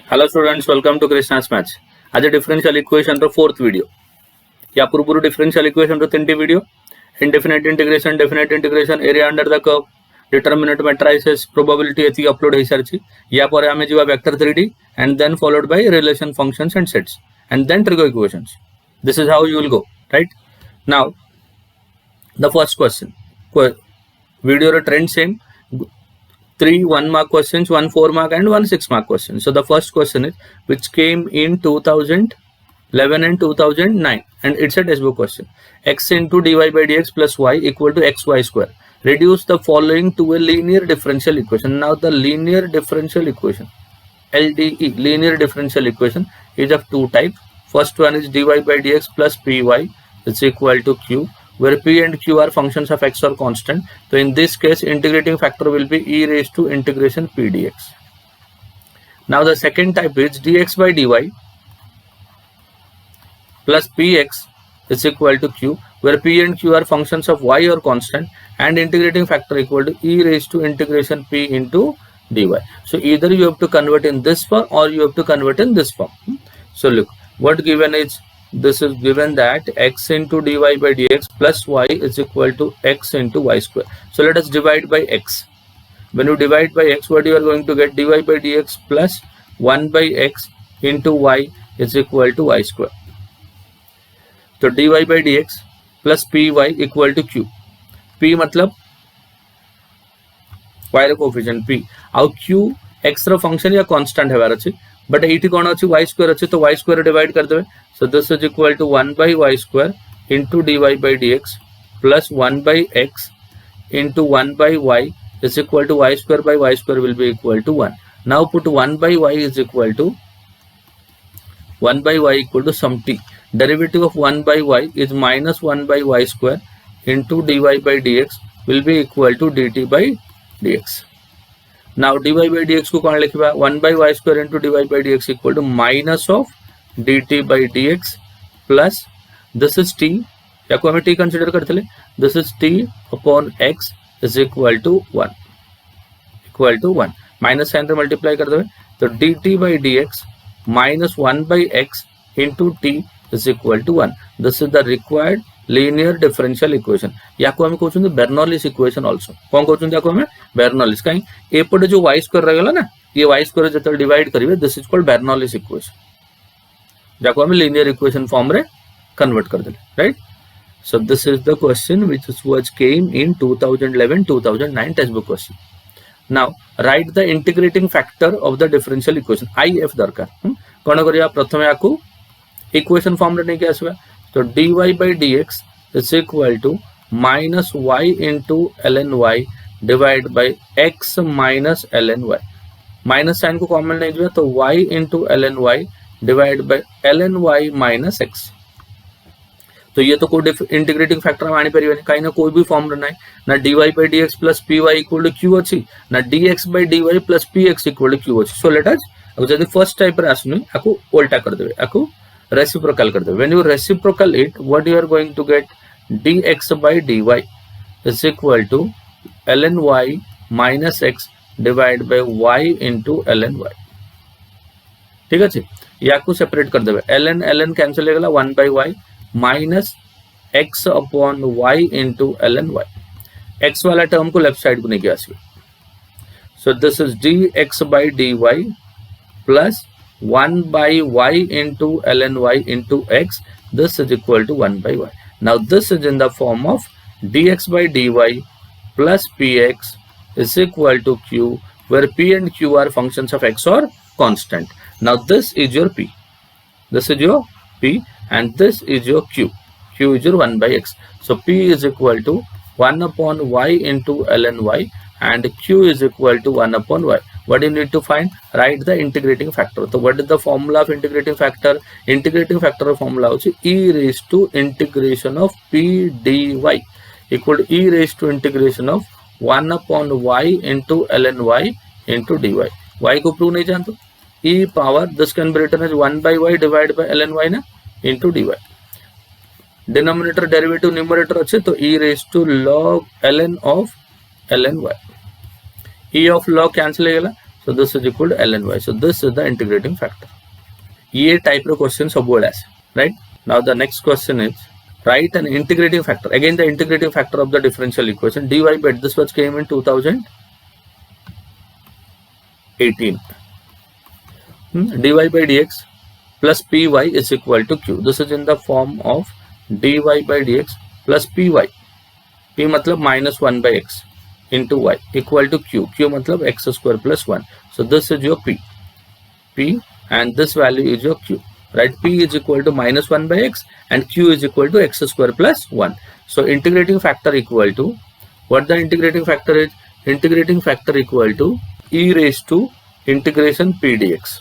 Hello students, welcome to Krishnas Maths. आज differential equation रो fourth video. या पूर्व differential equation row 3टी video. Indefinite integration, definite integration, area under the curve, determinant matrices, probability एती upload है सारी. या पर हमें जो vector 3D and then followed by relation functions and sets and then trigo equations. This is how you will go, right? Now the first question. Video row trend same. 3 1-mark questions, 1 4-mark and 1 6-mark questions. So the first question is which came in 2011 and 2009 and it's a textbook question. X into dy by dx plus y equal to xy square. Reduce the following to a linear differential equation. Now the linear differential equation, LDE, linear differential equation is of two types. First one is dy by dx plus py is equal to q, where p and q are functions of x or constant. So in this case, integrating factor will be e raised to integration p dx. Now the second type is dx by dy plus px is equal to q, where p and q are functions of y or constant, and integrating factor equal to e raised to integration p into dy. So either you have to convert in this form or you have to convert in this form. So look, what given is, this is given that x into dy by dx plus y is equal to x into y square. So let us divide by x. When you divide by x, what you are going to get? Dy by dx plus 1 by x into y is equal to y square. So dy by dx plus py equal to q. P मतलब y coefficient p. आउ q x रो function या constant हेबार अछि, but एठी कोन अछि y square अछि, तो y square divide कर देबे. So this is equal to 1 by y square into dy by dx plus 1 by x into 1 by y is equal to y square by y square will be equal to 1. Now put 1 by y is equal to 1 by y equal to some t. Derivative of 1 by y is minus 1 by y square into dy by dx will be equal to dt by dx. Now dy by dx को कौन लिखिबा? 1 by y square into dy by dx equal to minus of dt by dx plus this is t, या को हमें t consider करते ले, this is t upon x is equal to 1 minus sign से multiply कर देवे, तो dt by dx minus 1 by x into t is equal to 1. This is the required linear differential equation. या को हमें कहउछन Bernoullis equation also. कोन कहउछन या को हमें Bernoullis, काई एपटे जो y स्क्वायर रहगला ना, ये y स्क्वायर जते डिवाइड करिवे, this is called Bernoullis equation, जाको हमें linear equation form रे convert कर देले, right? So this is the question which came in 2011-2009 textbook question. Now write the integrating factor of the differential equation. if दरकार कोन करिया, प्रथमे आकु equation form रे नै के आसबा. तो dy by dx is equal to minus y into ln y divided by x minus ln y. Minus sign को common नहीं दिया, तो y into ln y divide by ln y minus x. तो ये तो कोई इंटीग्रेटिंग फैक्टर आनी परिबे काई ना कोई भी फॉर्म रहना है ना. dy by dx plus py equal to q अछि ना dx by dy plus px equal to q अछि. सो लेट अस अब जदी फर्स्ट टाइप रे आसुनी आकु उल्टा कर देबे, आकु रेसिप्रोकल कर देबे. When you reciprocal it, what you are going to get? dx by dy is equal to ln y minus x divided by y into ln y. ठीक अछि, या को सेपरेट कर देबे. ln कैंसिल हो गेला, 1 by y minus x upon y into ln y. x वाला term को लेफ्ट साइड को लेके आसिए. So this is dx by dy plus 1 by y into ln y into x. This is equal to 1 by y. Now this is in the form of dx by dy plus px is equal to q, where p and q are functions of x or constant. Now this is your p, this is your p, and this is your q. Q is your 1 by x. So p is equal to 1 upon y into ln y and q is equal to 1 upon y. What do you need to find? Write the integrating factor. So what is the formula of integrating factor? Integrating factor formula is e raised to integration of p dy equal to e raised to integration of 1 upon y into ln y into dy. y को prove नहीं जानते, e power this can be written as 1 by y divided by ln y ना into dy. Denominator derivative numerator अच्छे, तो e raised to log ln of ln y. e of log cancel हो गया, So this is equal to ln y. So this is the integrating factor. ये type of question सबुआड़े आसे, right? Now the next question is write an integrating factor. Again the integrating factor of the differential equation dy by this was came in 2018. Dy by dx plus py is equal to q. This is in the form of dy by dx plus py. P मतलब minus 1 by x into y equal to q. Q मतलब x square plus 1. So this is your p. P and this value is your q. Right? P is equal to minus 1 by x and q is equal to x square plus 1. So integrating factor equal to, what the integrating factor is? Integrating factor equal to e raised to integration p dx.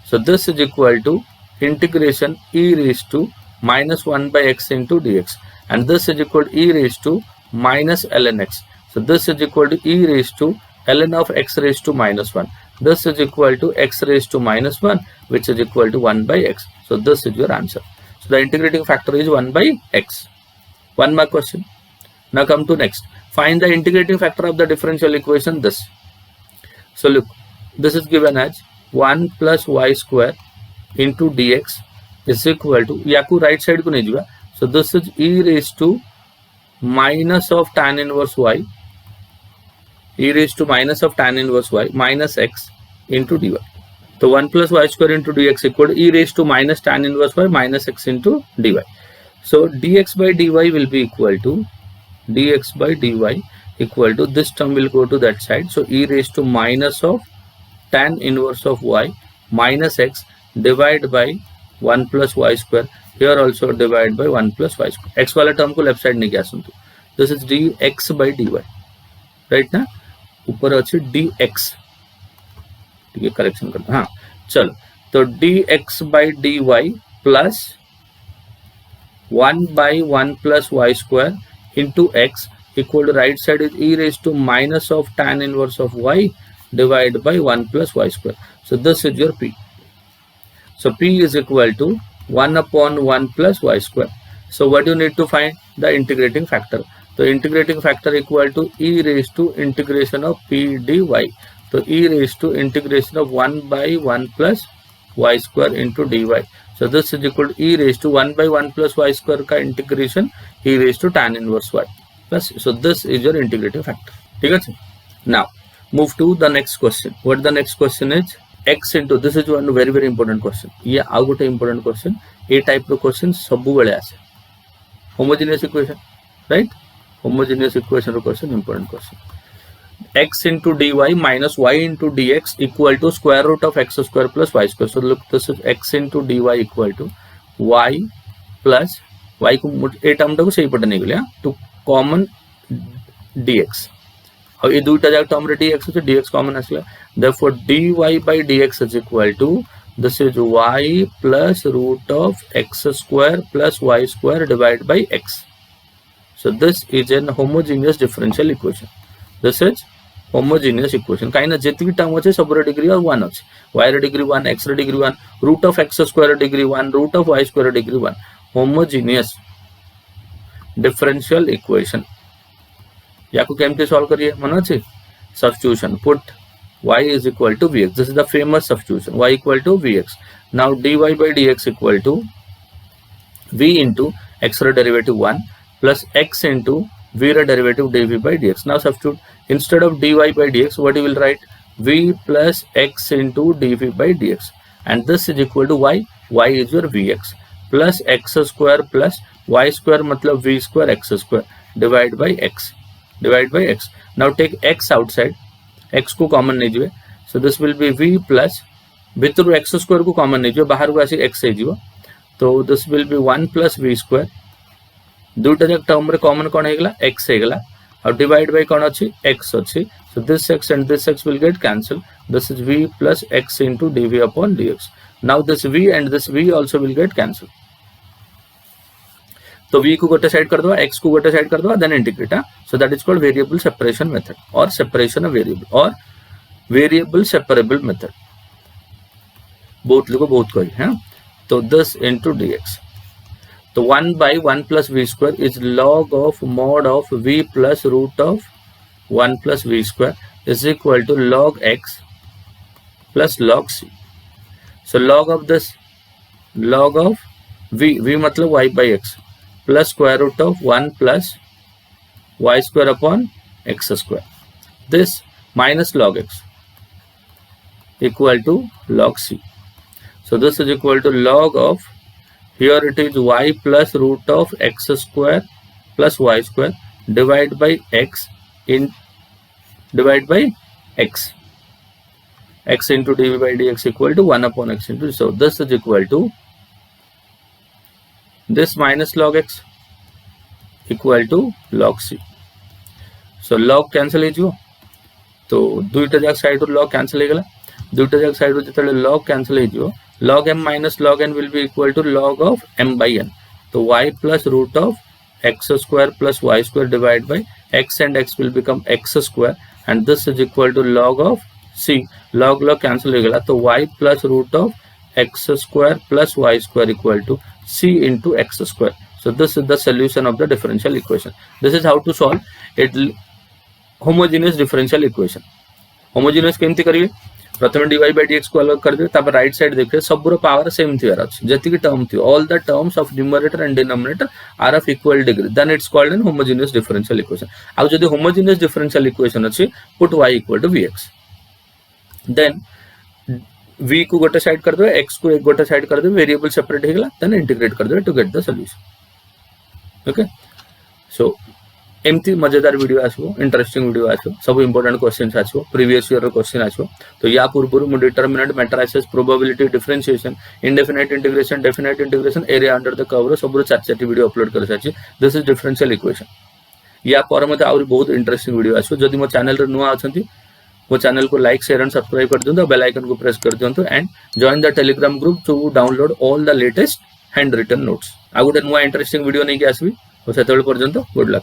So this is equal to integration e raised to minus 1 by x into dx, and this is equal to e raised to minus ln x. So this is equal to e raised to ln of x raised to minus 1. This is equal to x raised to minus 1, which is equal to 1 by x. So this is your answer. So the integrating factor is 1 by x. One more question. Now come to next. Find the integrating factor of the differential equation this. So look, this is given as 1 plus y square into dx is equal to, yaku right side ko nahi jiba. So this is e raised to minus of tan inverse y, e raised to minus of tan inverse y minus x into dy. So 1 plus y square into dx equal to e raised to minus tan inverse y minus x into dy. So dx by dy will be equal to, dx by dy equal to, this term will go to that side. So e raised to minus of tan inverse of y minus x divided by 1 plus y square. Here also divide by 1 plus y square. X वाला term को left side नहीं क्या सुन तू. This is dx by dy. Right ना? ऊपर अच्छी dx. ठीक है, correction करना. हाँ, चलो. तो dx by dy plus 1 by 1 plus y square into x equal to right side is e raised to minus of tan inverse of y divided by 1 plus y square. So this is your p. So p is equal to 1 upon 1 plus y square. So what you need to find? The integrating factor. So integrating factor equal to e raised to integration of p dy. So e raised to integration of 1 by 1 plus y square into dy. So this is equal to e raised to 1 by 1 plus y square का integration e raised to tan inverse y. Plus, so this is your integrating factor. ठीक है? Now move to the next question. What the next question is? X into, this is one very important question. ये आउ गोटे important question. ये type of question सबु बेले आसे. Homogeneous equation, right? Homogeneous equation question, important question. X into dy minus y into dx equal to square root of x square plus y square. So look, this is x into dy equal to y plus y को a term टाको सही पटे नहीं गलिया to common dx. और ये दुईटा जाक टर्म रे dx होचे dx common आसला. Therefore dy by dx is equal to, this is y plus root of x square plus y square divided by x. So this is an homogeneous differential equation. This is homogeneous equation. काइना जितनी term होचे सब रे degree 1 होचे. y रे degree 1, x रे degree 1, root of x square degree 1, root of y square degree 1. Homogeneous differential equation. याको केमती solve करिए मन अछि? Substitution. Put y is equal to vx. This is the famous substitution. Y equal to vx. Now dy by dx equal to v into x रे derivative 1 plus x into v रे derivative dv by dx. Now substitute. Instead of dy by dx, what you will write? V plus x into dv by dx. And this is equal to y. Y is your vx. Plus x square plus y square मतलब v square x square divided by x. Divide by x. Now take x outside. X को common नहीं जिवे. So this will be v plus भितर x square को common नहीं जिवे. बाहर को ऐसे x है जिवो. तो this will be 1 plus v square. दुटा जक टर्म रे common कौन है गला? x है गला. और divide by कौन अच्छी? x अच्छी. So this x and this x will get cancelled. This is v plus x into dv upon dx. Now this v and this v also will get cancelled. तो v को गोटे side कर दो, x को गोटे side कर दो, then integrate. So that is called variable separation method or separation of variable or variable separable method. बहुत लोगों बहुत कोई है. तो this into dx. तो 1 by 1 plus v square is log of mod of v plus root of 1 plus v square is equal to log x plus log c. So log of this, log of v मतलब y by x plus square root of 1 plus y square upon x square. This minus log x equal to log c. So this is equal to log of, here it is y plus root of x square plus y square divided by x x into dv by dx equal to 1 upon x into, so this is equal to this minus log x equal to log c. So log cancel हो, तो दुईटा जाक side log cancel हो, दुईटा जाक side जो log cancel हो, log m minus log n will be equal to log of m by n. So y plus root of x square plus y square divided by x, and x will become x square, and this is equal to log of c. Log cancel हो गया, तो y plus root of x square plus y square equal to c into x square. So this is the solution of the differential equation. This is how to solve it homogeneous differential equation. Homogeneous केमती करिए, प्रथम dy by dx को अलग कर दिए, तब right side देखिए सबुर पावर सेम थियर अछि, जति की टर्म थी, all the terms of numerator and denominator are of equal degree, then it's called an homogeneous differential equation. अब जदि homogeneous differential equation अछि, put y equal to vx, then v को गोटे side कर देबे, x को एक गोटे साइड कर देबे, वेरिएबल सेपरेट हो गेला, then इंटीग्रेट कर देबे to get the solution. Okay, so एमती मजेदार वीडियो आसो, इंटरेस्टिंग वीडियो आसो, सब इंपोर्टेंट क्वेश्चंस आसो, प्रीवियस ईयर क्वेश्चन आसो. तो या पूर्व मु determinant, matrices, probability, differentiation, indefinite integration, definite integration, area under the curve सब चार वीडियो अपलोड कर साची. This is differential equation. या पर मते आउरी बहुत इंटरेस्टिंग वीडियो आसो. जदि मो चैनल रे नुआ अछंती, वो चैनल को लाइक, शेयर एंड सब्सक्राइब कर दियंतु, बेल आइकन को प्रेस कर दियंतु, and join the Telegram group to download all the latest hand written notes. आ गोटे नुआ इंटरेस्टिंग वीडियो नै के आसबी. तो सेतेबेल पर्यंत गुड लक.